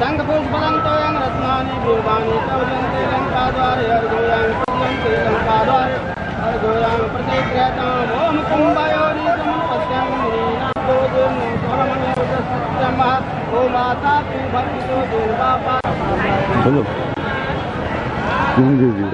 संघपुष्पदन्तोऽयं रत्नानि बिल्वानि चौर्यन्ते लङ्काद्वारे अर्घोयां पूज्यन्ते लङ्काद्वारे अर्घोयां प्रतिगृहतां ॐ कुम्भयोनिसमुपस्यं मुनीनां दोजोन्नं स्वरमणिर्दस्यं ॐ माता तु भक्तितो दुर्वापा हेलो जी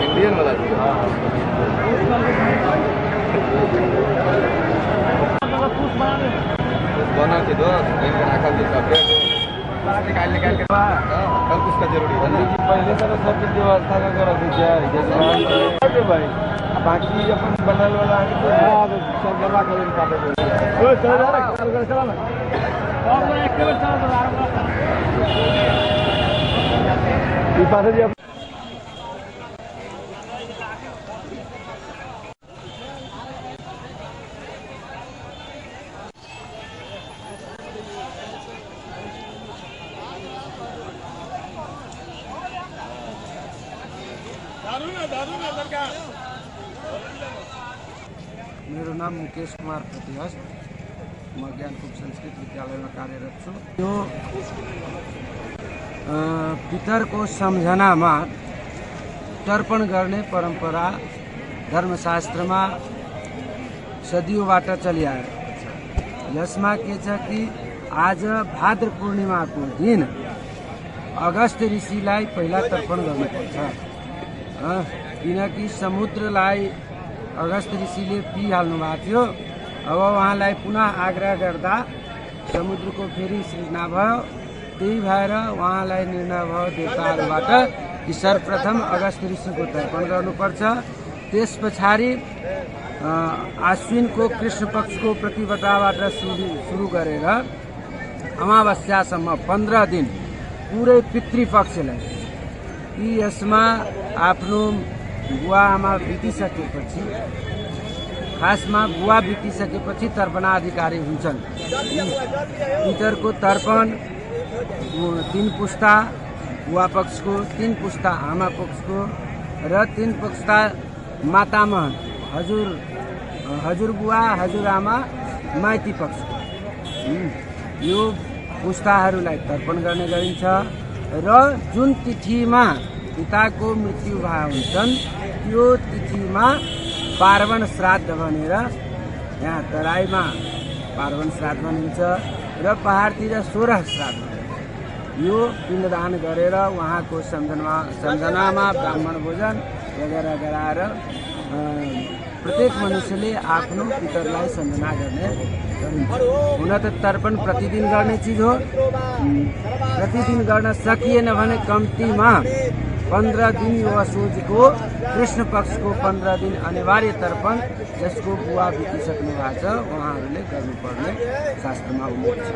इंडियन वाला बना के दो निकाल के कल उसका जरूरी है जी। पहले तो सब व्यवस्था का करा दीजिए भाई, बाकी अपन बनल वाला सब जमा कर मेरो नाम मुकेश कुमार प्रतिहस्त, म ज्ञानकुप संस्कृत विद्यालयमा कार्यरत छु। यो पितरको सम्झनामा तर्पण गर्ने परम्परा धर्मशास्त्रमा सदियोबाट चलिआएको छ। यसमा के छ कि आज भाद्र पूर्णिमाको दिन अगस्त ऋषिलाई पहिला तर्पण गर्नुपर्छ, किनकि समुद्रलाई अगस्त ऋषिले पिहाल्नु भएको थियो। अब उहाँलाई पुनः आग्रह गर्दा समुद्रको फेरि सृजना भयो। त्यही भएर उहाँलाई निर्णय भयो देवताहरूबाट कि सर्वप्रथम अगस्त ऋषिको तर्पण गर्नुपर्छ। त्यस पछाडि आश्विनको कृष्ण पक्षको प्रतिपदाबाट सुरु गरेर अमावस्यासम्म 15 दिन पुरै पितृपक्षलाई कि यसमा आफ्नो बुवा आमा बितिसकेपछि, खासमा बुवा बितिसकेपछि तर्पणाधिकारी हुन्छन्। पितरको तर्पण 3 पुस्ता बुवा पक्षको, 3 पुस्ता आमा पक्षको र 3 पुस्ता मातामह हजुर बुवा हजुर आमा माइती पक्षको यो पुस्ताहरूलाई तर्पण गर्ने गरिन्छ। र जुन तिथिमा पिताको मृत्यु भए हुन्छन् त्यो तिथिमा पार्वण श्राद्ध भनेर, यहाँ तराईमा पार्वण श्राद्ध भनिन्छ र पहाडतिर 16 श्राद्ध। यो पिण्डदान गरेर उहाँको सम्झनामा ब्राह्मण भोजन वगैरह गराएर प्रत्येक मनुष्यले आफ्नो पितरलाई सम्झना गर्ने गरिन्छ। हुन त तर्पण प्रतिदिन गर्ने चिज हो, प्रतिदिन गर्न सकिएन भने कम्तीमा 15 दिन यो असोजको कृष्ण पक्षको 15 दिन अनिवार्य तर्पण जसको बुवा बितिसक्नु भएको छ उहाँहरूले गर्नुपर्ने शास्त्रमा उल्लेख छ।